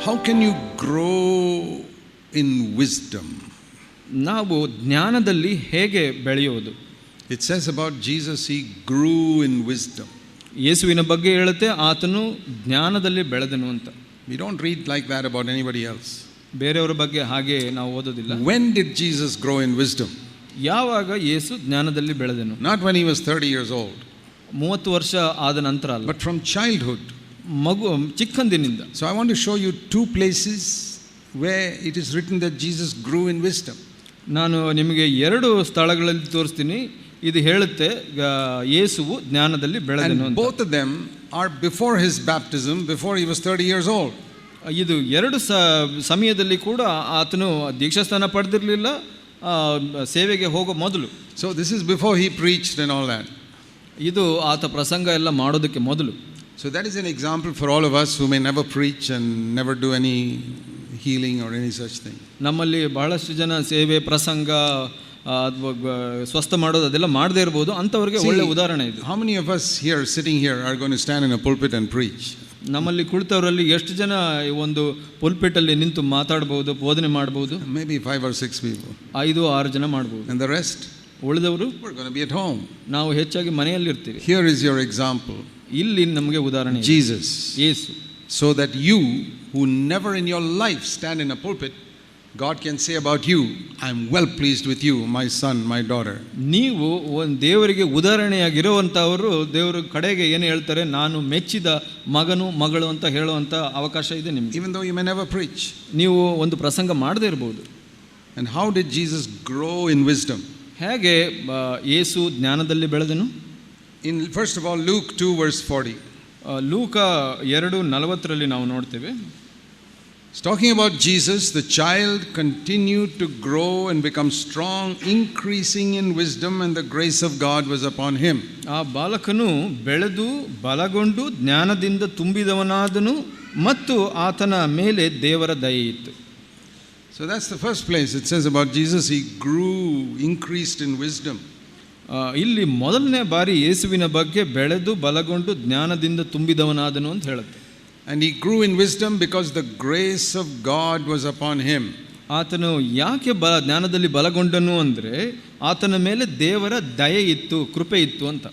How can you grow in wisdom? ನಾವು ಜ್ಞಾನದಲ್ಲಿ ಹೇಗೆ ಬೆಳೆಯುವುದು? It says about Jesus, he grew in wisdom. ಯೇಸುವಿನ ಬಗ್ಗೆ ಹೇಳುತ್ತೆ, ಆತನು ಜ್ಞಾನದಲ್ಲಿ ಬೆಳೆದನು ಅಂತ. We don't read like that about anybody else. ಬೇರೆಯವರ ಬಗ್ಗೆ ಹಾಗೆ ನಾವು ಓದೋದಿಲ್ಲ. When did Jesus grow in wisdom? ಯಾವಾಗ ಯೇಸು ಜ್ಞಾನದಲ್ಲಿ ಬೆಳೆದನು? Not when he was 30 years old. 30 ವರ್ಷ ಆದ ನಂತರ ಅಲ್ಲ, but from childhood. ಮಗು ಚಿಕ್ಕಂದಿನಿಂದ. So I want to show you two places where it is written that Jesus grew in wisdom. ನಾನು ನಿಮಗೆ 2 ಸ್ಥಳಗಳಲ್ಲಿ ತೋರಿಸ್ತೀನಿ. ಇದು ಹೇಳುತ್ತೆ ಯೇಸುವು ಜ್ಞಾನದಲ್ಲಿ ಬೆಳೆದನು ಅಂತ. Both of them are before his baptism, before he was 30 years old. ಇದು 2 ಸಮಯದಲ್ಲಿ ಕೂಡ ಆತನು ದೀಕ್ಷಾಸ್ನಾನ ಪಡೆದಿರಲಿಲ್ಲ, ಸೇವೆಗೆ ಹೋಗೋ ಮೊದಲು. So this is before he preached and all that. ಇದು ಆತ ಪ್ರಸಂಗ ಎಲ್ಲ ಮಾಡೋದಕ್ಕೆ ಮೊದಲು. So that is an example for all of us who may never preach and never do any healing or any such thing. ನಮ್ಮಲ್ಲಿ ಬಹಳಷ್ಟು ಜನ ಸೇವೆ, ಪ್ರಸಂಗ, ಸ್ವಸ್ಥ ಮಾಡೋದು ಅದೆಲ್ಲ ಮಾಡದೇ ಇರಬಹುದು. ಅಂಥವ್ರಿಗೆ ಒಳ್ಳೆ ಉದಾಹರಣೆ ಇದು. How many of us here sitting here are going to stand in a pulpit and preach? ನಮ್ಮಲ್ಲಿ ಕುಳಿತವರಲ್ಲಿ ಎಷ್ಟು ಜನ ಒಂದು ಪುಲ್ಪಿಟ್ ಅಲ್ಲಿ ನಿಂತು ಮಾತಾಡಬಹುದು, ಬೋಧನೆ ಮಾಡಬಹುದು? Maybe 5 or 6 people. 5-6 ಜನ ಮಾಡಬಹುದು. And the rest? ಉಳಿದವರು we're going to be at home. ನಾವು ಹೆಚ್ಚಾಗಿ ಮನೆಯಲ್ಲಿ ಇರ್ತೀವಿ. Here is your example. ಇಲ್ಲಿ ನಮಗೆ ಉದಾಹರಣೆ Jesus. Yesu. So that you who never in your life stand in a pulpit, God can say about you, I am well pleased with you, my son, my daughter. ನೀವು ಒಂದು ದೇವರಿಗೆ ಉದಾಹರಣೆಯಾಗಿರುವಂತವರು ದೇವರ ಕಡೆಗೆ ಏನು ಹೇಳ್ತಾರೆ, ನಾನು ಮೆಚ್ಚಿದ ಮಗನು ಮಗಳು ಅಂತ ಹೇಳುವಂತ ಅವಕಾಶ ಇದೆ ನಿಮಗೆ. Even though you may never preach. ನೀವು ಒಂದು ಪ್ರಸಂಗ ಮಾಡದೇ ಇರಬಹುದು. And how did Jesus grow in wisdom? ಹೇಗೆ ಯೇಸು ಜ್ಞಾನದಲ್ಲಿ ಬೆಳೆದನು? In first of all Luke 2 verse 40. ಲೂಕ 2:40 ನಾವು ನೋಡ್ತೇವೆ. It's talking about Jesus. The child continued to grow and become strong, increasing in wisdom, and the grace of God was upon him. ಆ ಬಾಲಕನು ಬೆಳೆದು ಬಲಗೊಂಡು ಜ್ಞಾನದಿಂದ ತುಂಬಿದವನಾದನು ಮತ್ತು ಆತನ ಮೇಲೆ ದೇವರ ದಯೆ ಇತ್ತು. So that's the first place. It says about Jesus, he grew, increased in wisdom. ಇಲ್ಲಿ ಮೊದಲನೇ ಬಾರಿ ಯೇಸುವಿನ ಬಗ್ಗೆ ಬೆಳೆದು ಬಲಗೊಂಡು ಜ್ಞಾನದಿಂದ ತುಂಬಿದವನಾದನು ಅಂತ ಹೇಳುತ್ತೆ. And he grew in wisdom because the grace of God was upon him. ಆತನು ಯಾಕೆ ಜ್ಞಾನದಲ್ಲಿ ಬಲಗೊಂಡನು ಅಂದರೆ ಆತನ ಮೇಲೆ ದೇವರ ದಯೆ ಇತ್ತು, ಕೃಪೆ ಇತ್ತು ಅಂತ.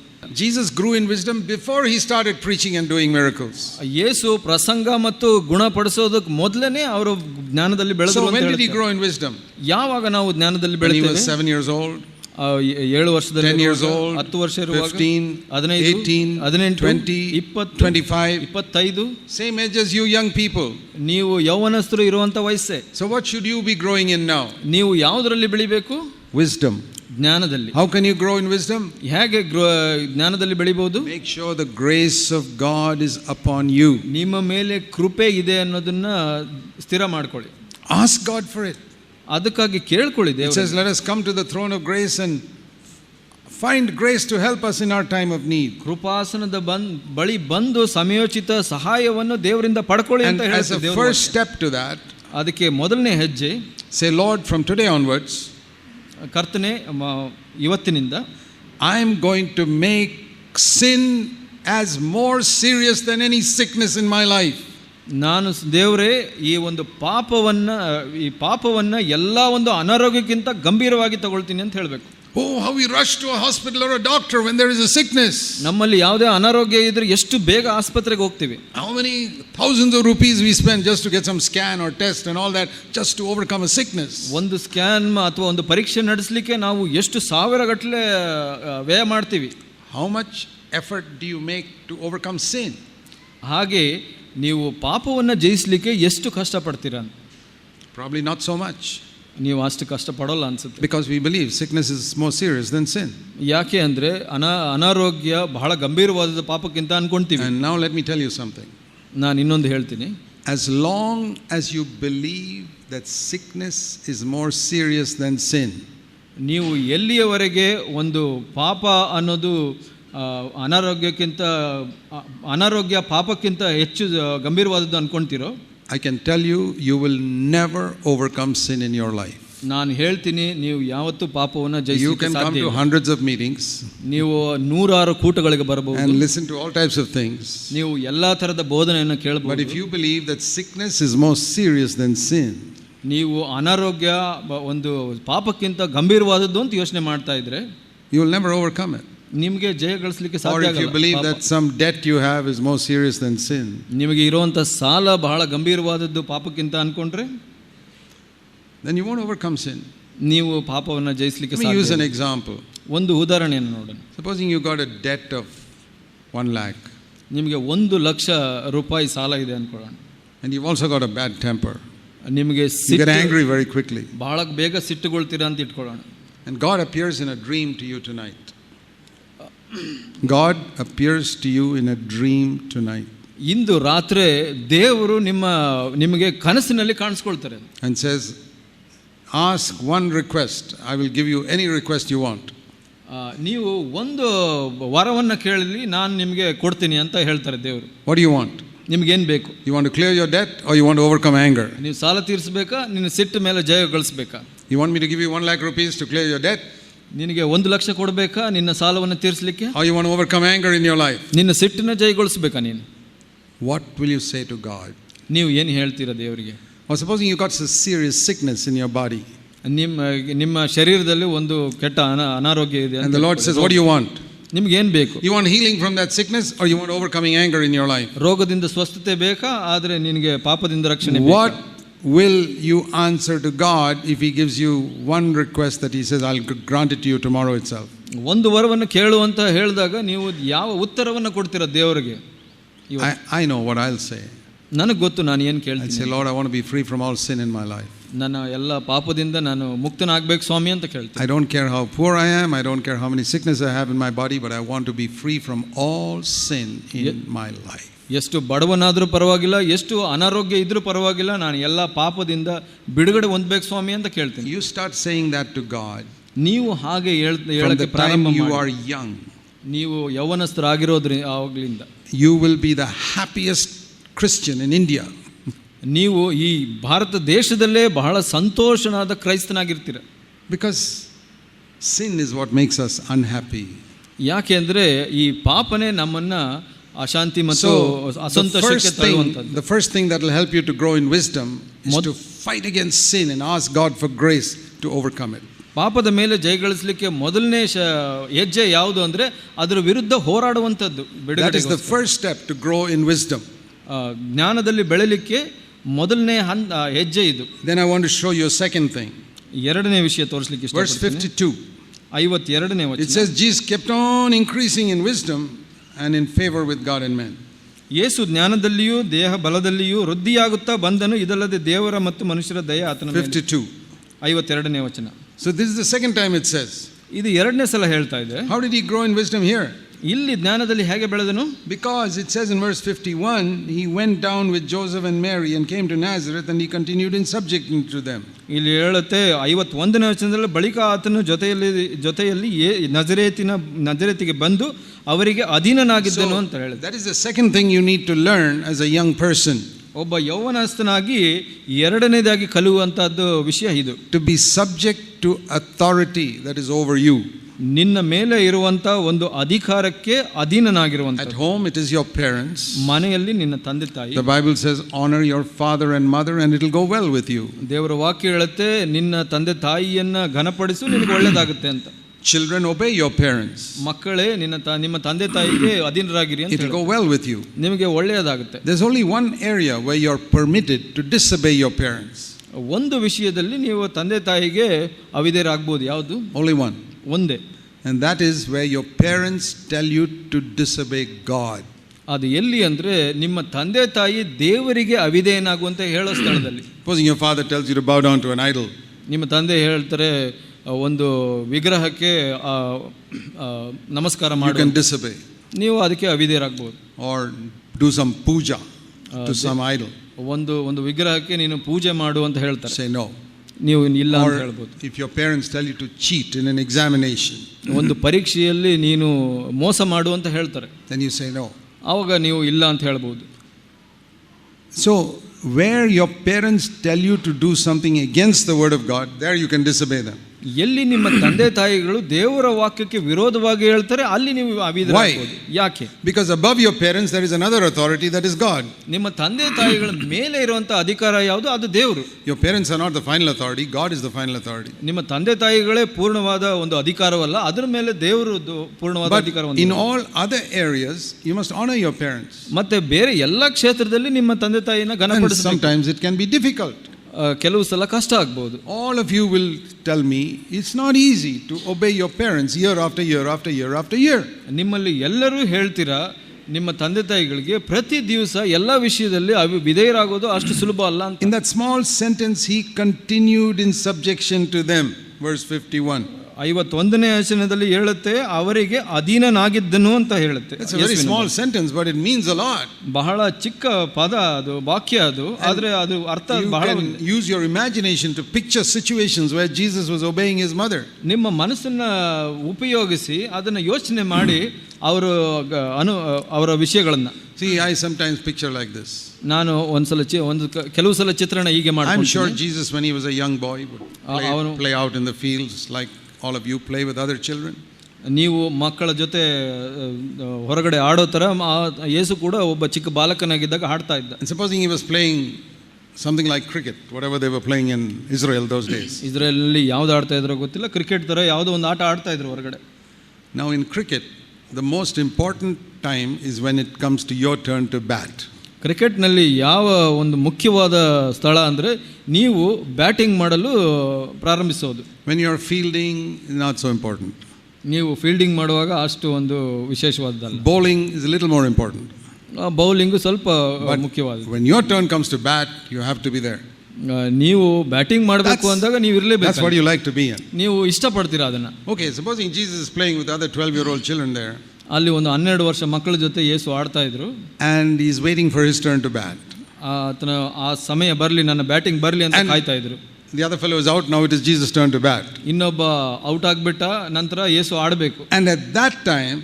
Jesus grew in wisdom before he started preaching and doing miracles. ಯೇಸು ಪ್ರಸಂಗ ಮತ್ತು ಗುಣಪಡಿಸೋದಕ್ಕೆ ಮೊದಲನೇ ಅವರು ಜ್ಞಾನದಲ್ಲಿ ಬೆಳೆದರು. So when did he grow in wisdom? ಯಾವಾಗ ನಾವು ಜ್ಞಾನದಲ್ಲಿ ಬೆಳೆದೆವು? When he was 7 years old. 7 ವರ್ಷದಲ್ಲಿ, 10 years old, 10 ವರ್ಷ ಇರುವಾಗ, 15, 18, 20, 25, 25, same age as you young people. ನೀವು ಯೌವನಸ್ಥರು ಇರುವಂತ ವಯಸ್ಸೇ. So what should you be growing in now? ನೀವು ಯಾವುದರಲ್ಲಿ ಬೆಳಿಬೇಕು? Wisdom. ಜ್ಞಾನದಲ್ಲಿ. How can you grow in wisdom? ಹೇಗೆ ಜ್ಞಾನದಲ್ಲಿ ಬೆಳಿಬಹುದು? Make sure the grace of God is upon you. ನಿಮ್ಮ ಮೇಲೆ ಕೃಪೆ ಇದೆ ಅನ್ನೋದನ್ನ ಸ್ಥಿರ ಮಾಡ್ಕೊಳ್ಳಿ. Ask God for it. ಅದಕ್ಕಾಗಿ ಕೇಳ್ಕೊಳ್ಳಿ ದೇವರು. It says let us come to the throne of grace and find grace to help us in our time of need. ಕೃಪಾಸನದ ಬಳಿ ಬಂದು ಸಮಯೋಚಿತ ಸಹಾಯವನ್ನು ದೇವರಿಂದ ಪಡ್ಕೊಳ್ಳಿ ಅಂತ ಹೇಳ್ತಾರೆ ದೇವರು. As a first step to that, ಅದಕ್ಕೆ ಮೊದಲನೇ ಹೆಜ್ಜೆ, say Lord, from today onwards, ಕರ್ತನೆ ಇವತ್ತಿನಿಂದ I am going to make sin as more serious than any sickness in my life. ನಾನು ದೇವರೇ ಈ ಒಂದು ಪಾಪವನ್ನ ಎಲ್ಲ ಒಂದು ಅನಾರೋಗ್ಯಕ್ಕಿಂತ ಗಂಭೀರವಾಗಿ ತಗೊಳ್ತೀನಿ ಅಂತ ಹೇಳಬೇಕು. Oh, how we rush to a hospital or a doctor when there is a sickness. ನಮ್ಮಲ್ಲಿ ಯಾವುದೇ ಅನಾರೋಗ್ಯ ಇದ್ರೆ ಎಷ್ಟು ಬೇಗ ಆಸ್ಪತ್ರೆಗೆ ಹೋಗ್ತೀವಿ. How many thousands of rupees we spend just to get some scan or test and all that just to overcome a sickness. ಒಂದು scan ಅಥವಾ ಒಂದು ಪರೀಕ್ಷೆ ನಡೆಸಲಿಕ್ಕೆ ನಾವು ಎಷ್ಟು ಸಾವಿರ ಗಟ್ಟಲೆ ವ್ಯಯ ಮಾಡ್ತೀವಿ. How much effort do you make to overcome sin? ಹಾಗೆ ನೀವು ಪಾಪವನ್ನು ಜಯಿಸಲಿಕ್ಕೆ ಎಷ್ಟು ಕಷ್ಟಪಡ್ತೀರಾ? Probably not so much. ನೀವು ಅಷ್ಟು ಕಷ್ಟಪಡೋಲ್ಲ ಅನ್ಸುತ್ತೆ. Because we believe sickness is more serious than sin. ಯಾಕೆ ಅಂದರೆ ಅನಾರೋಗ್ಯ ಬಹಳ ಗಂಭೀರವಾದ ಪಾಪಕ್ಕಿಂತ ಅನ್ಕೊಂತೀವಿ. And now let me tell you something. ನಾನು ಇನ್ನೊಂದು ಹೇಳ್ತೀನಿ. As long as you believe that sickness is more serious than sin, ನೀವು ಎಲ್ಲಿಯವರೆಗೆ ಒಂದು ಪಾಪ ಅನ್ನೋದು ಅನಾರೋಗ್ಯ ಪಾಪಕ್ಕಿಂತ ಹೆಚ್ಚು ಗಂಭೀರವಾದದ್ದು ಅನ್ಕೊಂತೀರೋ, I can tell you, you will never overcome sin in your life. ನಾನು ಹೇಳ್ತೀನಿ, ನೀವು ಯಾವತ್ತೂ ಪಾಪವನ್ನು You ಜಯಿಸಲಿಕ್ಕೆ can come ಸಾಧ್ಯ to ಇಲ್ಲ. hundreds of meetings ನೀವು 100 ಕೂಟಗಳಿಗೆ ಬರಬಹುದು, and listen to all types of things. ನೀವು ಎಲ್ಲಾ ತರದ ಬೋಧನೆಯನ್ನು But ಕೇಳಬಹುದು. if you believe that sickness is more serious than sin, ನೀವು ಅನಾರೋಗ್ಯ ಒಂದು ಪಾಪಕ್ಕಿಂತ ಗಂಭೀರವಾದದ್ದು ಅಂತ ಯೋಚನೆ ಮಾಡ್ತಾ ಇದ್ರೆ you will never overcome it. ನಿಮಗೆ ಜಯ ಗಳಿಸಲಿಕ್ಕೆ Or ಸಾಧ್ಯ if you ಆಗಲ್ಲ. believe that some debt you have is more serious than sin, ನಿಮಗೆ ಇರುವಂತ ಸಾಲ ಬಹಳ ಗಂಭೀರವಾದದ್ದು ಪಾಪಕ್ಕಿಂತ ಅನ್ಕೊಂಡ್ರೆ then you won't overcome sin. ನೀವು ಪಾಪವನ್ನು ಜಯಿಸಲಿಕ್ಕೆ Let me use ಸಾಧ್ಯ an ಇಲ್ಲ. example. ಒಂದು ಉದಾಹರಣೆಯನ್ನು ನೋಡೋಣ. Supposing you got a debt of 1 lakh ನಿಮಗೆ 1,00,000 ರೂಪಾಯಿ ಸಾಲ ಇದೆ ಅನ್ಕೊಳ್ಳೋಣ. and you've also got a bad temper. ನಿಮಗೆ You get angry very quickly. ಬಹಳ ಬೇಗ ಸಿಟ್ಟುಗೊಳ್ತೀರಾ ಅಂತ ಇಟ್ಕೊಳ್ಳೋಣ. And God appears in a dream to you tonight. God appears to you in a dream tonight ಇಂದು ರಾತ್ರಿ ದೇವರು ನಿಮಗೆ ಕನಸಿನಲ್ಲಿ ಕಾಣಿಸ್ಕೊಳ್ತಾರೆ and says, ask one request, I will give you any request you want. ನೀವು ಒಂದು ವರವನ್ನು ಕೇಳಲಿ, ನಾನು ನಿಮಗೆ ಕೊಡ್ತೀನಿ ಅಂತ ಹೇಳ್ತಾರೆ ದೇವರು. What do you want? ನಿಮ್ಗೇನು ಬೇಕು? You want to clear your debt or you want to overcome anger? ನೀವು ಸಾಲ ತೀರಿಸಬೇಕಾ, ನಿನ್ನ ಸಿಟ್ಟು ಮೇಲೆ ಜಯ ಗಳಿಸಬೇಕಾ? You want me to give you 1 lakh rupees to clear your debt? ನಿನಗೆ 1,00,000 ಕೊಡಬೇಕಾ ನಿನ್ನ ಸಾಲವನ್ನು ತೀರಿಸಲಿಕ್ಕೆ? Or you want to overcome anger in your life? ನಿನ್ನ ಸಿಟ್ಟನ್ನ ಜಯಗೊಳಿಸಬೇಕಾ ನೀನು? What will you say to God? ನೀವು ಏನು ಹೇಳ್ತೀರಾ ದೇವರಿಗೆ? Or supposing you got a serious sickness in your body ನಿಮ್ಮ ಶರೀರದಲ್ಲಿ ಒಂದು ಕೆಟ್ಟ ಅನಾರೋಗ್ಯ ಇದೆ and the Lord says, what do you want? ನಿಮ್ಗೆ ಏನು ಬೇಕು? You want healing from that sickness or you want overcoming anger in your life? ರೋಗದಿಂದ ಸ್ವಸ್ಥತೆ ಬೇಕಾ, ಆದರೆ ನಿನಗೆ ಪಾಪದಿಂದ ರಕ್ಷಣೆ ಬೇಕಾ? What will you answer to God if He gives you one request that He says, I'll grant it to you tomorrow itself? ಒಂದು ವರವನ್ನು ಕೇಳು ಅಂತ ಹೇಳಿದಾಗ ನೀವು ಯಾವ ಉತ್ತರವನ್ನು ಕೊಡ್ತೀರಾ ದೇವರಿಗೆ? I know what I'll say. ನನಗೆ ಗೊತ್ತು ನಾನು ಏನು I'll ಕೇಳ್ತೀನಿ. say, Lord, I want to be free from all sin in my life. ನನ್ನ ಎಲ್ಲ ಪಾಪದಿಂದ ನಾನು ಮುಕ್ತನಾಗಬೇಕು ಸ್ವಾಮಿ ಅಂತ ಕೇಳ್ತೀನಿ. I don't care how poor I am, I don't care how many sickness I have in my body, but I want to be free from all sin in my life. ಎಷ್ಟು ಬಡವನಾದರೂ ಪರವಾಗಿಲ್ಲ, ಎಷ್ಟು ಅನಾರೋಗ್ಯ ಇದ್ರೂ ಪರವಾಗಿಲ್ಲ, ನಾನು ಎಲ್ಲ ಪಾಪದಿಂದ ಬಿಡುಗಡೆ ಹೊಂದಬೇಕು ಸ್ವಾಮಿ ಅಂತ ಕೇಳ್ತೀನಿ. You start saying that to God ನೀವು ಹಾಗೆ from ಹೇಳಕ್ಕೆ the ಪ್ರಾರಂಭ time you ಮಾಡಿ. are young. ನೀವು ಯೌವನಸ್ಥರಾಗಿರೋದ್ರಿಂದ You will be the happiest Christian in India. ನೀವು ಈ ಭಾರತ ದೇಶದಲ್ಲೇ ಬಹಳ ಸಂತೋಷನಾದ ಕ್ರೈಸ್ತನಾಗಿರ್ತೀರ. Because sin is what makes us unhappy. ಯಾಕೆ ಅಂದರೆ ಈ ಪಾಪನೇ ನಮ್ಮನ್ನ ಅಶಾಂತಿ ಮತ್ತು ಅಸಂತೋಷಕ್ಕೆ ತಳ್ಳುವಂಥದ್ದು. The first thing that will help you to grow in wisdom is to fight against sin and ask God for grace to overcome it. ಪಾಪದ ಮೇಲೆ ಜಯಗಳಿಸಲಿಕ್ಕೆ ಮೊದಲನೇ ಹೆಜ್ಜೆ ಯಾವುದು ಅಂದರೆ ಅದರ ವಿರುದ್ಧ ಹೋರಾಡುವಂಥದ್ದು. That is the first step to grow in wisdom. ಜ್ಞಾನದಲ್ಲಿ ಬೆಳೆಯಲಿಕ್ಕೆ ಮೊದಲನೇ ಹೆಜ್ಜೆ ಇದು. Then I want to show you a second thing. ಎರಡನೇ ವಿಷಯ ತೋರಿಸಲಿಕ್ಕೆ Verse ಇಷ್ಟಪಡ್ತೀನಿ. 52. 52ನೇ It ವಚನ. says Jesus kept on increasing in wisdom and in favor with God and men. ಯೇಸು ಜ್ಞಾನದಲ್ಲಿಯೂ ದೇಹ ಬಲದಲ್ಲಿಯೂ ವೃದ್ಧಿಯಾಗುತ್ತಾ ಬಂದನು, ಇದಲ್ಲದೆ ದೇವರ ಮತ್ತು ಮನುಷ್ಯರ ದಯೆ ಆತನ ಮೇಲೆ. 52. 52ನೇ ವಚನ. So this is the second time it says. ಇದು ಎರಡನೇ ಸಲ ಹೇಳ್ತಾ ಇದೆ. How did he grow in wisdom here? ಇಲ್ಲಿ ಜ್ಞಾನದಲ್ಲಿ ಹೇಗೆ ಬೆಳೆದನು? Because it says in verse 51, he went down with Joseph and Mary and came to Nazareth and he continued in subjecting to them. ಇಲ್ಲಿ ಹೇಳುತ್ತೆ 51ನೇ ವಚನದಲ್ಲಿ, ಬಳಿಕ ಆತನು ಜೊತೆಯಲ್ಲಿ ನಜರೇತಿಗೆ ಬಂದು ಅವರಿಗೆ ಅಧೀನನಾಗಿದ್ದನು ಅಂತ ಹೇಳುತ್ತೆ. That is the second thing you need to learn as a young person. ಒಬ್ಬ ಯೌವನಸ್ಥನಾಗಿ ಎರಡನೇದಾಗಿ ಕಲಿಯುವಂತಹದ್ದು ವಿಷಯ ಇದು. To be subject to authority that is over you. ನಿನ್ನ ಮೇಲೆ ಇರುವಂತ ಒಂದು ಅಧಿಕಾರಕ್ಕೆ ಅಧೀನನಾಗಿರುವಂತ. At home it is your parents. ಮನೆಯಲ್ಲಿ ನಿನ್ನ ತಂದೆ ತಾಯಿ. The Bible says honor your father and mother and it will go well with you. ದೇವರ ವಾಕ್ಯ ಹೇಳುತ್ತೆ ನಿನ್ನ ತಂದೆ ತಾಯಿಯನ್ನ ಘನಪಡಿಸು, ನಿನಗೆ ಒಳ್ಳೆಯದಾಗುತ್ತೆ ಅಂತ. Children obey your parents. ಮಕ್ಕಳೇ ನಿಮ್ಮ ತಂದೆ ತಾಯಿಗೆ ಅಧೀನರಾಗಿರಿ ಅಂತ. It will go well with you. ನಿಮಗೆ ಒಳ್ಳೆಯದಾಗುತ್ತೆ. There's only one area where you're permitted to disobey your parents. ಒಂದು ವಿಷಯದಲ್ಲಿ ನೀವು ತಂದೆ ತಾಯಿಗೆ ಅವಿಧೇಯರಾಗಬಹುದು. ಯಾವುದು? Only one. ಒಂದೇ. And that is where your parents tell you to disobey God. ಅದು ಎಲ್ಲಿ ಅಂದ್ರೆ ನಿಮ್ಮ ತಂದೆ ತಾಯಿ ದೇವರಿಗೆ ಅವಿಧೇಯನಾಗುವಂತ ಹೇಳೋ ಸ್ಥಳದಲ್ಲಿ. Supposing your father tells you to bow down to an idol. ನಿಮ್ಮ ತಂದೆ ಹೇಳ್ತಾರೆ ಒಂದು ವಿಗ್ರಹಕ್ಕೆ ನಮಸ್ಕಾರ ಮಾಡು. You can disobey. ನೀವು ಅದಕ್ಕೆ ಅವಿಧೇಯರಾಗಬಹುದು. Or do some puja to some idol. ಒಂದು ವಿಗ್ರಹಕ್ಕೆ ನೀನು ಪೂಜೆ ಮಾಡು ಅಂತ ಹೇಳ್ತಾರೆ. Say no. ನೀವು ಇಲ್ಲ ಅಂತ Or ಹೇಳ್ಬೋದು. if your parents tell you to cheat in an examination. ಒಂದು ಪರೀಕ್ಷೆಯಲ್ಲಿ ನೀನು ಮೋಸ ಮಾಡು ಅಂತ ಹೇಳ್ತಾರೆ. Then you say no. ಆವಾಗ ನೀವು ಇಲ್ಲ ಅಂತ ಹೇಳ್ಬೋದು. So where your parents tell you to do something against the word of God, there you can disobey them. ಎಲ್ಲಿ ನಿಮ್ಮ ತಂದೆ ತಾಯಿಗಳು ದೇವರ ವಾಕ್ಯಕ್ಕೆ ವಿರೋಧವಾಗಿ ಹೇಳ್ತಾರೆ ಅಲ್ಲಿ ನೀವು ಅವಿಧರಾಗಬಹುದು. ಯಾಕೆ? Because above your parents there is another authority, that is God. ನಿಮ್ಮ ತಂದೆ ತಾಯಿಗಳ ಮೇಲೆ ಇರುವಂತಹ ಅಧಿಕಾರ ಯಾವುದು? ಅದು ದೇವರು. Your parents are not the final authority, God is the final authority. ನಿಮ್ಮ ತಂದೆ ತಾಯಿಗಳೇ ಪೂರ್ಣವಾದ ಒಂದು ಅಧಿಕಾರವಲ್ಲ, ಅದರ ಮೇಲೆ ದೇವರು ಪೂರ್ಣವಾದ ಅಧಿಕಾರ ಹೊಂದಿದ್ದಾರೆ. In all other areas you must honor your parents. ಮತ್ತೆ ಬೇರೆ ಎಲ್ಲ ಕ್ಷೇತ್ರದಲ್ಲಿ ನಿಮ್ಮ ತಂದೆ ತಾಯಿನ ಘನಪಡಿಸಬೇಕು. Sometimes it can be difficult. ಕೆಲವು ಸಲ ಕಷ್ಟ ಆಗ್ಬಹುದು. All of you will tell me it's not easy to obey your parents year after year after year after year. ನಿಮ್ಮಲ್ಲಿ ಎಲ್ಲರೂ ಹೇಳ್ತೀರಾ ನಿಮ್ಮ ತಂದೆ ತಾಯಿಗಳಿಗೆ ಪ್ರತಿ ದಿವಸ ಎಲ್ಲ ವಿಷಯದಲ್ಲಿ ವಿಧೇಯರಾಗೋದು ಅಷ್ಟು ಸುಲಭ ಅಲ್ಲ ಅಂತ. In that small sentence he continued in subjection to them, verse 51. 51ನೇ ವಚನದಲ್ಲಿ ಹೇಳುತ್ತೆ ಅವರಿಗೆ ಅಧೀನನಾಗಿದ್ದನು ಅಂತ ಹೇಳುತ್ತೆ. It's a very small sentence but it means a lot. ಬಹಳ ಚಿಕ್ಕ ಪದ ಅದು, ವಾಕ್ಯ ಅದು, ಆದರೆ ಅದು ಅರ್ಥ ಬಹಳ. You can use your imagination to picture situations where Jesus was obeying his mother. ನಿಮ್ಮ ಮನಸ್ಸನ್ನ ಉಪಯೋಗಿಸಿ ಅದನ್ನ ಯೋಚನೆ ಮಾಡಿ ಅವರ ವಿಷಯಗಳನ್ನ. See, I sometimes picture like this. ನಾನು ಕೆಲವು ಸಲ ಚಿತ್ರಣ ಹೀಗೆ ಮಾಡ್ತೀನಿ. I'm sure Jesus when he was a young boy would play out in the fields like all of you play with other children. ನೀವು ಮಕ್ಕಳ ಜೊತೆ ಹೊರಗಡೆ ಆಡೋ ತರ ಯೇಸು ಕೂಡ ಒಬ್ಬ ಚಿಕ್ಕ ಬಾಲಕನಾಗಿದ್ದಾಗ ಹಾಡ್ತಾ ಇದ್ದ. And supposing he was playing something like cricket, whatever they were playing in Israel those days. ಇಸ್ರೇಲಲ್ಲಿ ಯಾವುದು ಆಡ್ತಾ ಇದ್ರೋ ಗೊತ್ತಿಲ್ಲ, ಕ್ರಿಕೆಟ್ ತರ ಯಾವುದೋ ಒಂದು ಆಟ ಆಡ್ತಾ ಇದ್ರು ಹೊರಗಡೆ. Now in cricket the most important time is when it comes to your turn to bat. ಕ್ರಿಕೆಟ್ನಲ್ಲಿ ಯಾವ ಒಂದು ಮುಖ್ಯವಾದ ಸ್ಥಳ ಅಂದರೆ ನೀವು ಬ್ಯಾಟಿಂಗ್ ಮಾಡಲು ಪ್ರಾರಂಭಿಸೋದು. When you are fielding, not so important. ನೀವು ಫೀಲ್ಡಿಂಗ್ ಮಾಡುವಾಗ ಅಷ್ಟು ಒಂದು ವಿಶೇಷವಾದಲ್ಲ. Bowling is a little more important. Bowling ಸ್ವಲ್ಪ ಮುಖ್ಯವಾದ. When your turn comes to bat, you have to be there. ನೀವು ಬ್ಯಾಟಿಂಗ್ ಮಾಡಬೇಕು ಅಂದಾಗ ನೀವು ಇರಲೇಬೇಕು. That's what you like to be in. ನೀವು ಇಷ್ಟಪಡ್ತೀರಾ ಅದನ್ನ. Okay, supposing Jesus is playing with other 12-year-old children there. ಅಲ್ಲಿ ಒಂದು 12 ವರ್ಷ ಮಕ್ಕಳ ಜೊತೆ ಯೇಸು ಆಡ್ತಾ ಇದ್ರು. And he is waiting for his turn to bat. ಆತನ ಆ ಸಮಯ ಬರಲಿ, ನನ್ನ ಬ್ಯಾಟಿಂಗ್ ಬರಲಿ ಅಂತ ಕಾಯ್ತಾ ಇದ್ರು. The other fellow is out, now it is Jesus' turn to bat. ಇನ್ನೊಬ್ಬ ಔಟ್ ಆಗ್ಬಿಟ್ಟ, ನಂತರ ಯೇಸು ಆಡಬೇಕು. And at that time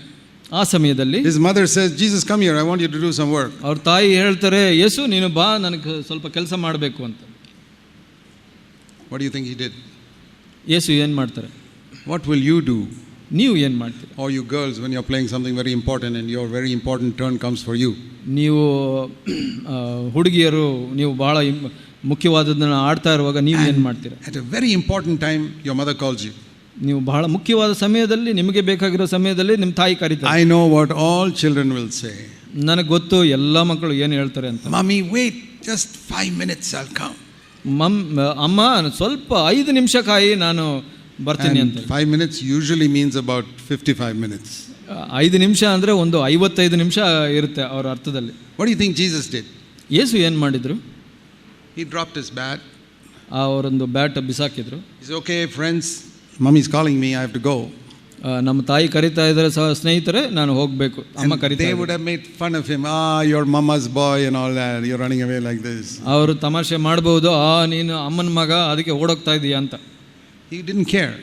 ಆ ಸಮಯದಲ್ಲಿ his mother says, Jesus, come here, I want you to do some work. ಅವ್ರ ತಾಯಿ ಹೇಳ್ತಾರೆ, ಯೇಸು ನೀನು ಬಾ, ನನಗೆ ಸ್ವಲ್ಪ ಕೆಲಸ ಮಾಡಬೇಕು ಅಂತ. What do you think he did? ಯೇಸು ಏನು ಮಾಡ್ತಾರೆ? What will you do? ನೀವು ಏನು ಮಾಡ್ತೀರಿ? Or you girls, when you're playing something very important and your very important turn comes for you. ನೀವು ಹುಡುಗಿಯರು ನೀವು ಬಹಳ ಮುಖ್ಯವಾದದನ್ನ ಆಡ್ತಾ ಇರುವಾಗ ನೀವು ಏನು ಮಾಡ್ತೀರಾ? At a very important time your mother calls you. ನೀವು ಬಹಳ ಮುಖ್ಯವಾದ ಸಮಯದಲ್ಲಿ, ನಿಮಗೆ ಬೇಕಾಗಿರೋ ಸಮಯದಲ್ಲಿ ನಿಮ್ಮ ತಾಯಿ ಕರೀತಾರೆ. I know what all children will say. ನನಗೆ ಗೊತ್ತು ಎಲ್ಲ ಮಕ್ಕಳು ಏನು ಹೇಳ್ತಾರೆ ಅಂತ. Mommy, wait just 5 minutes, I'll come. ಅಮ್ಮ ಸ್ವಲ್ಪ 5 ನಿಮಿಷ ಕಾಯಿ, ನಾನು ಬರ್ತೀನಿ ಅಂತ. 5 minutes usually means about 55 minutes. 5 ನಿಮಿಷ ಅಂದರೆ ಒಂದು 55 ನಿಮಿಷ ಇರುತ್ತೆ ಅವರ ಅರ್ಥದಲ್ಲಿ. What do you think Jesus did? ಯೇಸು ಏನು ಮಾಡಿದ್ರು? He dropped his bat. ಅವರೊಂದು bat ಬಿಸಾಕಿದ್ರು. He said, okay friends, mommy's calling me, I have to go. ನಮ್ಮ ತಾಯಿ ಕರೀತಾ ಇದ್ದಾರೆ ಸ್ನೇಹಿತರೆ, ನಾನು ಹೋಗಬೇಕು, ಅಮ್ಮ ಕರೀತಾ. They would have made fun of him. You're mama's boy and all that, you're running away like this. ಅವರು ತಮಾಷೆ ಮಾಡಬಹುದು, ನೀನು ಅಮ್ಮನ ಮಗ ಅದಕ್ಕೆ ಓಡೋಗ್ತಾ ಇದೀಯಾ ಅಂತ. He didn't care.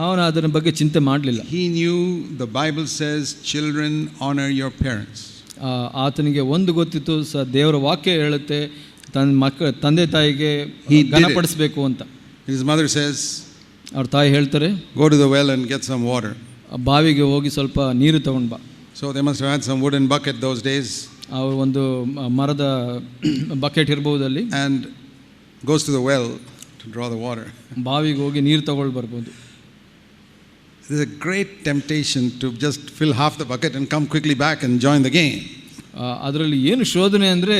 ಅವನು ಅದರ ಬಗ್ಗೆ ಚಿಂತೆ ಮಾಡಲಿಲ್ಲ. He knew the Bible says children honor your parents. ಆತನಿಗೆ ಒಂದು ಗೊತ್ತಿತ್ತು, ದೇವರ ವಾಕ್ಯ ಹೇಳುತ್ತೆ ತಂದೆ ತಾಯಿಗೆ ಘನಪಡಿಸಬೇಕು ಅಂತ. His mother says, ಅವ್ರ ತಾಯಿ ಹೇಳ್ತಾರೆ, go to the well and get some water. ಬಾವಿಗೆ ಹೋಗಿ ಸ್ವಲ್ಪ ನೀರು ತಗೊಂಡು ಬಾ. So they must have had some wooden bucket those days. ಅವರು ಒಂದು ಮರದ ಬಕೆಟ್ ಇರಬಹುದು ಅಲ್ಲಿ. And goes to the well to draw the water. ಬಾವಿಗೆ ಹೋಗಿ ನೀರು ತಗೊಂಡು ಬರ್ಬೋದು. There's a great temptation to just fill half the bucket and come quickly back and join the game. ಅದರಲ್ಲಿ ಏನು ಶೋಧನೆ ಅಂದರೆ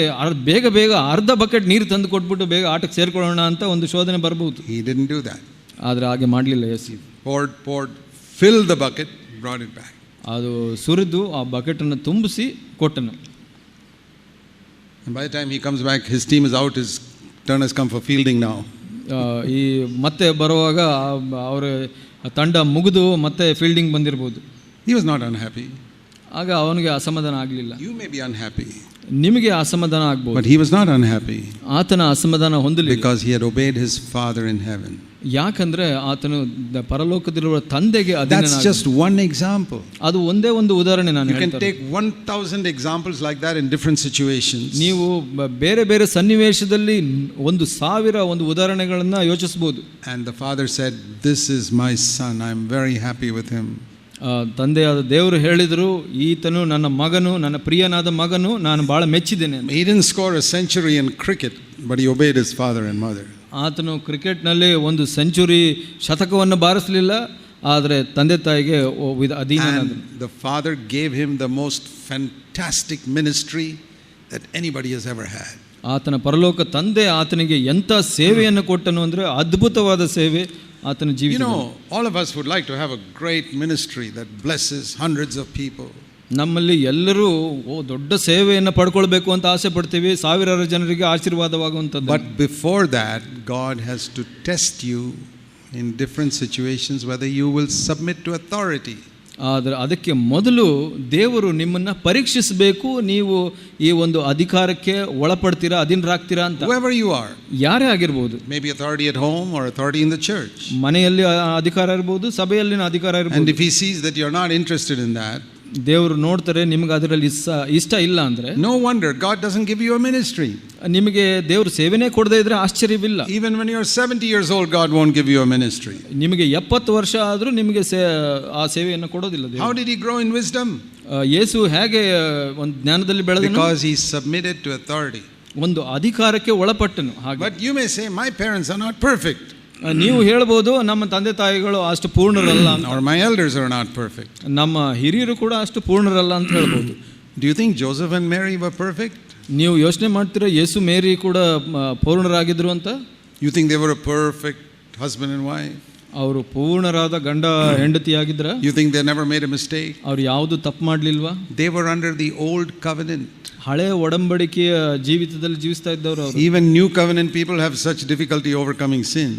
ಬೇಗ ಬೇಗ ಅರ್ಧ ಬಕೆಟ್ ನೀರು ತಂದು ಕೊಟ್ಬಿಟ್ಟು ಬೇಗ ಆಟಕ್ಕೆ ಸೇರ್ಕೊಳ್ಳೋಣ ಅಂತ ಒಂದು ಶೋಧನೆ ಬರ್ಬೋದು. He didn't do that. ಆದರೆ ಹಾಗೆ ಮಾಡಲಿಲ್ಲ ಯೇಸು. poured, filled the bucket, brought it back. ಅದು ಸುರಿದು ಆ ಬಕೆಟನ್ನು ತುಂಬಿಸಿ ಕೊಟ್ಟನು. And by the time he comes back, his team is out, his turn has come for fielding now. ಈ ಮತ್ತೆ ಬರುವಾಗ ಅವರ ತಂಡ ಮುಗಿದು ಮತ್ತೆ ಫೀಲ್ಡಿಂಗ್ ಬಂದಿರಬಹುದು. He was not unhappy. ಆಗ ಅವನಿಗೆ ಅಸಮಾಧಾನ ಆಗಲಿಲ್ಲ. You may be unhappy. ನಿಮಗೆ ಅಸಮಾಧಾನ ಆಗಬಹುದು. But he was not unhappy. ಆತನ ಅಸಮಾಧಾನ ಹೊಂದಲಿಲ್ಲ. Because he had obeyed his Father in heaven. ಯಾಕಂದ್ರೆ ಆತನು ಪರಲೋಕದಲ್ಲಿರುವ ತಂದೆಗೆ That's ಅಧೀನನಾದ. just one example. ಅದು ಒಂದೇ ಒಂದು ಉದಾಹರಣೆ ನಾನು You can ಹೇಳ್ತೇನೆ. take 1,000 examples like that in different situations. ನೀವು ಬೇರೆ ಬೇರೆ ಸನ್ನಿವೇಶದಲ್ಲಿ 1,000 ಒಂದು ಉದಾಹರಣೆಗಳನ್ನ ಯೋಚಿಸಬಹುದು. And the father said, "This is my son. I am very happy with him." ತಂದೆಯಾದ ದೇವರು ಹೇಳಿದರು, ಈತನು ನನ್ನ ಮಗನು, ನನ್ನ ಪ್ರಿಯನಾದ ಮಗನು, ನಾನು ಬಹಳ ಮೆಚ್ಚಿದ್ದೇನೆ. He didn't score a century in cricket, but he obeyed his father and mother. ಆತನು ಕ್ರಿಕೆಟ್ನಲ್ಲಿ ಒಂದು ಸೆಂಚುರಿ ಶತಕವನ್ನು ಬಾರಿಸಲಿಲ್ಲ, ಆದರೆ ತಂದೆ ತಾಯಿಗೆ ಅಧೀನನಾದ. And the father gave him the most fantastic ministry that anybody has ever had. ಆತನ ಪರಲೋಕ ತಂದೆ ಆತನಿಗೆ ಎಂಥ ಸೇವೆಯನ್ನು ಕೊಟ್ಟನು ಅಂದರೆ ಅದ್ಭುತವಾದ ಸೇವೆ ಆತನ ಜೀವಿತ. You know, all of us would like to have a great ministry that blesses hundreds of people. ನಮ್ಮಲ್ಲಿ ಎಲ್ಲರೂ ದೊಡ್ಡ ಸೇವೆಯನ್ನು ಪಡ್ಕೊಳ್ಬೇಕು ಅಂತ ಆಸೆ ಪಡ್ತೀವಿ, ಸಾವಿರಾರು ಜನರಿಗೆ ಆಶೀರ್ವಾದವಾಗುವಂಥದ್ದು. But before that, God has to test you in different situations whether you will submit to authority. ಆದರೆ ಅದಕ್ಕೆ ಮೊದಲು ದೇವರು ನಿಮ್ಮನ್ನು ಪರೀಕ್ಷಿಸಬೇಕು, ನೀವು ಈ ಒಂದು ಅಧಿಕಾರಕ್ಕೆ ಒಳಪಡ್ತೀರಾ, ಅಧೀನರಾಗ್ತೀರಾ ಅಂತ. Whoever you are, ಯಾರೇ ಆಗಿರ್ಬೋದು, maybe authority at home or authority in the church. ಮನೆಯಲ್ಲಿ ಅಧಿಕಾರ ಇರ್ಬೋದು, ಸಭೆಯಲ್ಲಿನ ಅಧಿಕಾರ And ಇರ್ಬೋದು. if he sees that you're not interested in that, ದೇವರು ನೋಡ್ತಾರೆ ನಿಮ್ಗೆ ಅದರಲ್ಲಿ ಇಷ್ಟ ಇಲ್ಲ ಅಂದರೆ, no wonder God doesn't give you a ministry. ನಿಮಗೆ ದೇವರು ಸೇವೆನೇ ಕೊಡದೇ ಇದ್ರೆ ಆಶ್ಚರ್ಯವಿಲ್ಲ. Even when you're 70 years old, God won't give you a ministry. ನಿಮಗೆ 70 ವರ್ಷ ಆದರೂ ನಿಮಗೆ ಆ ಸೇವೆಯನ್ನು ಕೊಡೋದಿಲ್ಲ ದೇವರು. How did he grow in wisdom? ಯೇಸು ಹೇಗೆ ಒಂದು ಜ್ಞಾನದಲ್ಲಿ ಬೆಳೆದನು? Because he submitted to authority. ಒಂದು ಅಧಿಕಾರಕ್ಕೆ ಒಳಪಟ್ಟನು. ಹಾಗೆ But you may say, my parents are not perfect. ನೀವು ಹೇಳ್ಬೋದು, ನಮ್ಮ ತಂದೆ ತಾಯಿಗಳು ಅಷ್ಟು ಪೂರ್ಣರಲ್ಲ ಅಂತ, or my elders are not perfect. ನಮ್ಮ ಹಿರಿಯರು ಕೂಡ ಅಷ್ಟು ಪೂರ್ಣರಲ್ಲ ಅಂತ ಹೇಳ್ಬೋದು. Do you think Joseph and Mary were perfect? ನೀವು ಯೋಚನೆ ಮಾಡ್ತೀರಾ ಯೇಸು ಮೇರಿ ಕೂಡ ಪೂರ್ಣರಾಗಿದ್ರು ಅಂತ? You think they were a perfect husband and wife? ಅವರು ಪೂರ್ಣರಾದ ಗಂಡ ಹೆಂಡತಿಯಾಗಿದ್ರ? You think they never made a mistake? ಅವ್ರು ಯಾವುದು ತಪ್ಪು ಮಾಡಲಿಲ್ವಾ? They were under the old covenant. ಹಳೆ ಒಡಂಬಡಿಕೆಯ ಜೀವಿತದಲ್ಲಿ ಜೀವಿಸ್ತಾ ಇದ್ದವರು ಅವರು. Even new covenant people have such difficulty overcoming sin.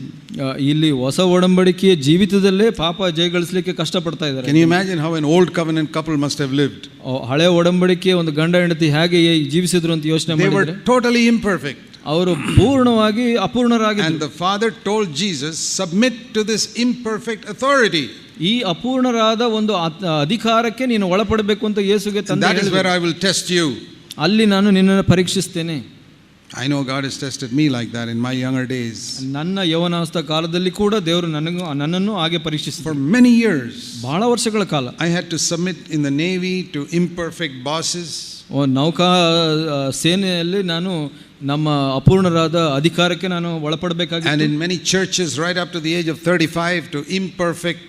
ಇಲ್ಲಿ ಹೊಸ ಒಡಂಬಡಿಕೆಯ ಜೀವಿತದಲ್ಲೇ ಪಾಪ ಜಯಗಳಿಸಲಿಕ್ಕೆ ಕಷ್ಟಪಡ್ತಾ ಇದ್ದಾರೆ. Can you imagine how an old covenant couple must have lived? ಹಳೆ ಒಡಂಬಡಿಕೆಯ ಒಂದು ಗಂಡ ಹೆಂಡತಿ ಹೇಗೆ ಜೀವಿಸಿದ್ರು ಅಂತ ಯೋಚನೆ ಮಾಡಿದ್ರೆ, ಮಾಡಿದ್ರೆ, they were totally imperfect. ಅವರು ಪೂರ್ಣವಾಗಿ ಅಪೂರ್ಣರಾಗಿದ್ದರು. And the father told Jesus, submit to this imperfect authority. ಈ ಅಪೂರ್ಣರಾದ ಒಂದು ಅಧಿಕಾರಕ್ಕೆ ನೀನು ಒಳಪಡಬೇಕು ಅಂತ ಯೇಸುಗೆ ತಂದೆ ಹೇಳಿದರು. That is where I will test you. ಅಲ್ಲಿ ನಾನು ನಿನ್ನನ್ನು ಪರೀಕ್ಷಿಸ್ತೇನೆ. I know God has tested me like that in my younger days. ನನ್ನ ಯೌವನಾವಸ್ಥಾ ಕಾಲದಲ್ಲಿ ಕೂಡ ದೇವರು ನನ್ನನ್ನು ಹಾಗೆ ಪರೀಕ್ಷಿಸಿದರು. For many years, ಬಹಳ ವರ್ಷಗಳ ಕಾಲ I had to submit in the navy to imperfect bosses. ನೌಕಾ ಸೇನೆಯಲ್ಲಿ ನಾನು ನಮ್ಮ ಅಪೂರ್ಣರಾದ ಅಧಿಕಾರಕ್ಕೆ ನಾನು ಒಳಪಡಬೇಕಾಗಿತ್ತು. And in many churches right up to the age of 35 to imperfect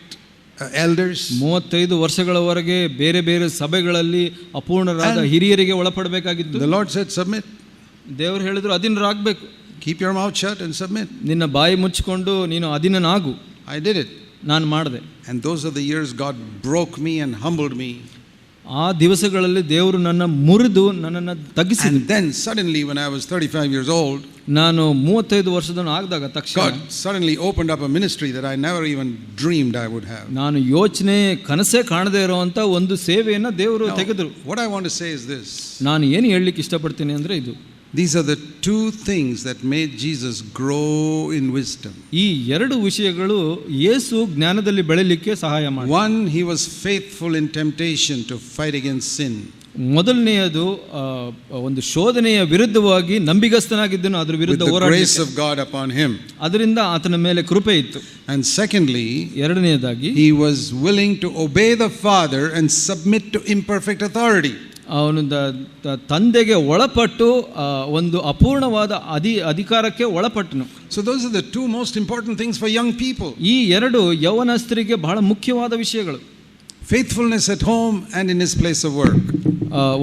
elders. 35 ವರ್ಷಗಳವರೆಗೆ ಬೇರೆ ಬೇರೆ ಸಭೆಗಳಲ್ಲಿ ಅಪೂರ್ಣರಾದ ಹಿರಿಯರಿಗೆ ಒಳಪಡಬೇಕಾಗಿತ್ತು. The Lord said, submit. ದೇವರು ಹೇಳಿದ್ರು ಅಧೀನರಾಗಬೇಕು. Keep your mouth shut and submit. ನಿನ್ನ ಬಾಯಿ ಮುಚ್ಚಿಕೊಂಡು ನೀನು ಅಧೀನನಾಗು. I did it. ನಾನು ಮಾಡಿದೆ. And those are the years God broke me and humbled me. ಆ ದಿವಸಗಳಲ್ಲಿ ದೇವರು ನನ್ನ ಮುರಿದು ನನ್ನನ್ನು ತಗ್ಗಿಸಿದ. And then suddenly when I was 35 years old, ನಾನು 35 ವರ್ಷದವನು ಆಗಿದಾಗ ತಕ್ಷಣ God suddenly opened up a ministry that I never even dreamed I would have. ನಾನು ಕನಸೇ ಕಾಣದೇ ಇರುವಂತ ಒಂದು ಸೇವೆಯನ್ನು ದೇವರು ತೆಗೆದರು. What I want to say is this. ನಾನು ಏನು ಹೇಳಲಿಕ್ಕೆ ಇಷ್ಟಪಡ್ತೀನಿ ಅಂದರೆ ಇದು. These are the two things that made Jesus grow in wisdom. ಈ ಎರಡು ವಿಷಯಗಳು ಯೇಸು ಜ್ಞಾನದಲ್ಲಿ ಬೆಳೆಯಲಿಕ್ಕೆ ಸಹಾಯ ಮಾಡಿತು. One, he was faithful in temptation to fight against sin. ಮೊದಲನೆಯದು ಒಂದು ಶೋಧನೆಯ ವಿರುದ್ಧವಾಗಿ ನಂಬಿಗಸ್ತನಾಗಿದ್ದನು, ಅದರ ವಿರುದ್ಧ ಹೋರಾಡಲಿಕ್ಕೆ. With the grace of God upon him. ಅದರಿಂದ ಆತನ ಮೇಲೆ ಕೃಪೆ ಇತ್ತು. And secondly, ಎರಡನೆಯದಾಗಿ he was willing to obey the Father and submit to imperfect authority. ಅವನು ತಂದೆಗೆ ಒಳಪಟ್ಟು ಒಂದು ಅಪೂರ್ಣವಾದ ಅಧಿಕಾರಕ್ಕೆ ಒಳಪಟ್ಟನು. So those are the two most important things for young people. ಈ ಎರಡು ಯೌವನಸ್ಥರಿಗೆ ಬಹಳ ಮುಖ್ಯವಾದ ವಿಷಯಗಳು. Faithfulness at home and in his place of work.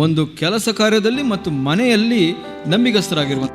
ಒಂದು ಕೆಲಸ ಕಾರ್ಯದಲ್ಲಿ ಮತ್ತು ಮನೆಯಲ್ಲಿ ನಂಬಿಗಸ್ತರಾಗಿರುವಂತ